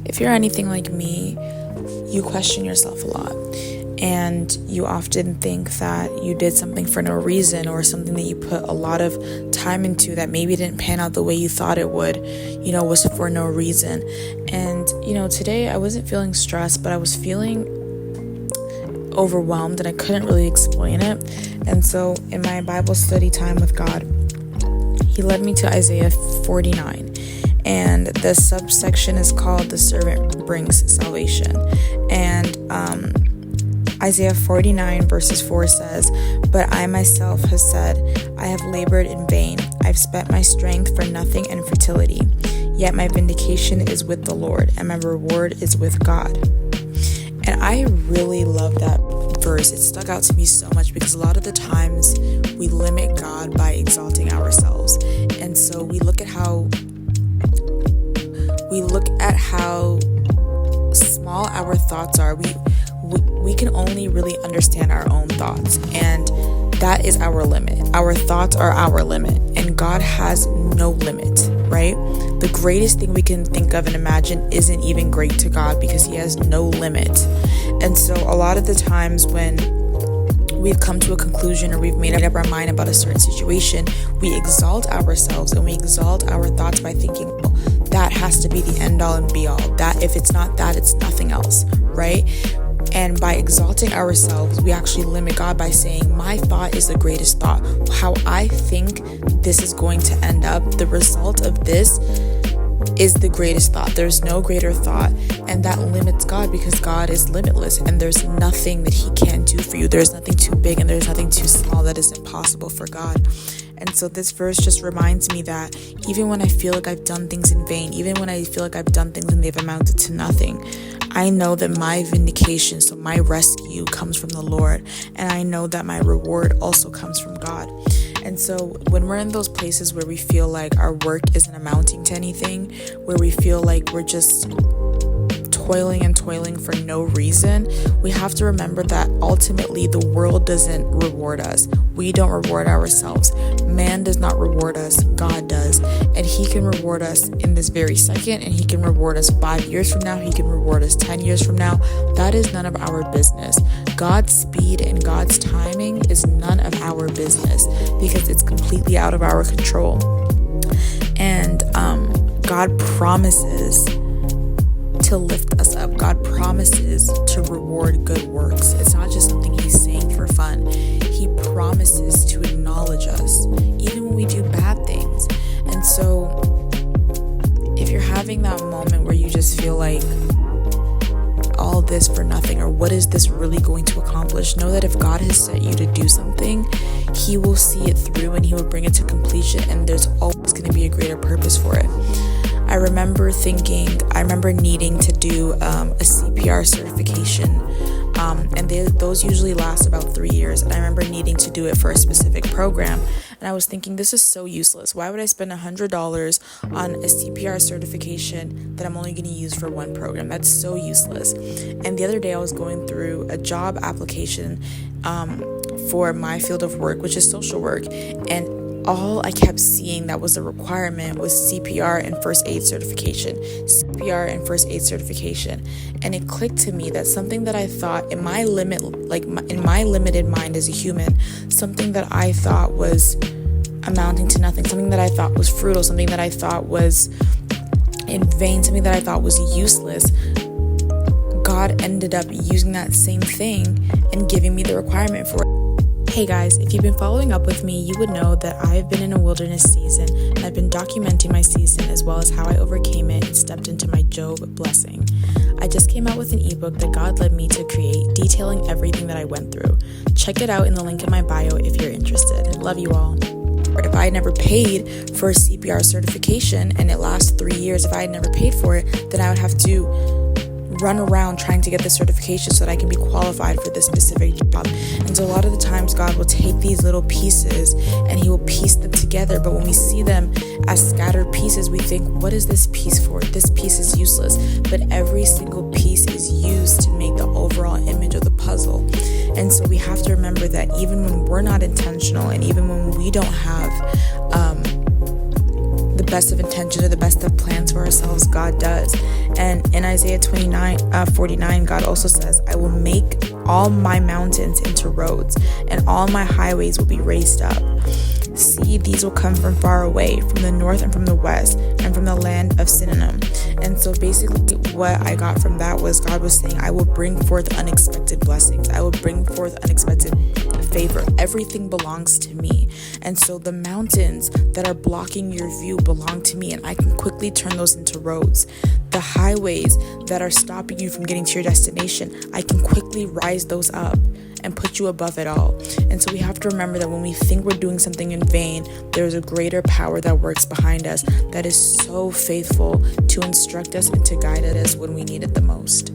if you're anything like me, you question yourself a lot. And you often think that you did something for no reason, or something that you put a lot of time into that maybe didn't pan out the way you thought it would, was for no reason. And, today I wasn't feeling stressed, but I was feeling overwhelmed and I couldn't really explain it. And so in my Bible study time with God, He led me to Isaiah 49. And the subsection is called "The Servant Brings Salvation." And Isaiah 49 verses 4 says, "But I myself have said, I have labored in vain. I've spent my strength for nothing and futility. Yet my vindication is with the Lord, and my reward is with God." And I really love that verse. It stuck out to me so much because a lot of the times we limit God by exalting ourselves. And so we look at how small our thoughts are. We can only really understand our own thoughts, and that is our limit. Our thoughts are our limit, and God has no limit, right? The greatest thing we can think of and imagine isn't even great to God because He has no limit. And so a lot of the times when we've come to a conclusion or we've made up our mind about a certain situation, we exalt ourselves and we exalt our thoughts by thinking, well, that has to be the end all and be all. That if it's not that, it's nothing else, right? And by exalting ourselves, we actually limit God by saying, my thought is the greatest thought. How I think this is going to end up, the result of this is the greatest thought. There's no greater thought. And that limits God because God is limitless and there's nothing that He can't do for you. There's nothing too big and there's nothing too small that is impossible for God. And so this verse just reminds me that even when I feel like I've done things in vain, even when I feel like I've done things and they've amounted to nothing, I know that my vindication, so my rescue, comes from the Lord. And I know that my reward also comes from God. And so when we're in those places where we feel like our work isn't amounting to anything, where we feel like we're just toiling for no reason, we have to remember that ultimately the world doesn't reward us. We don't reward ourselves. Man does not reward us. God does. And He can reward us in this very second, and He can reward us 5 years from now. He can reward us 10 years from now. That is none of our business. God's speed and God's timing is none of our business because it's completely out of our control. And God promises to lift us up. God promises to reward good works. It's not just something He's saying for fun. He promises to acknowledge us, even when we do bad things. And so, if you're having that moment where you just feel like all this for nothing, or what is this really going to accomplish, know that if God has set you to do something, He will see it through and He will bring it to completion, and there's always going to be a greater purpose for it. I remember needing to do a CPR certification, and those usually last about 3 years. And I remember needing to do it for a specific program, and I was thinking, this is so useless. Why would I spend $100 on a CPR certification that I'm only going to use for one program? That's so useless. And the other day I was going through a job application for my field of work, which is social work, and all I kept seeing that was a requirement was CPR and first aid certification, CPR and first aid certification. And it clicked to me that something that I thought in my limited mind as a human, something that I thought was amounting to nothing, something that I thought was fruitful, something that I thought was in vain, something that I thought was useless, God ended up using that same thing and giving me the requirement for it. Hey guys, if you've been following up with me, you would know that I've been in a wilderness season, and I've been documenting my season as well as how I overcame it and stepped into my Job blessing. I just came out with an ebook that God led me to create, detailing everything that I went through. Check it out in the link in my bio if you're interested. Love you all. If I had never paid for a CPR certification and it lasts 3 years, if I had never paid for it, then I would have to run around trying to get the certification so that I can be qualified for this specific job. And so a lot of the times God will take these little pieces and He will piece them together, but when we see them as scattered pieces, we think, what is this piece for? This piece is useless. But every single piece is used to make the overall image of the puzzle. And so we have to remember that even when we're not intentional, and even when we don't have the best of intentions or the best of plans for ourselves, God does. And in Isaiah 49, God also says, I will make all my mountains into roads, and all my highways will be raised up. See, these will come from far away, from the north and from the west, and from the land of Synonym. And so basically what I got from that was God was saying, I will bring forth unexpected blessings. I will bring forth unexpected favor. Everything belongs to me. And so the mountains that are blocking your view belong to me, and I can quickly turn those into roads. The highways that are stopping you from getting to your destination, I can quickly rise those up and put you above it all. And so we have to remember that when we think we're doing something in vain, there's a greater power that works behind us that is so faithful to instruct us and to guide us when we need it the most.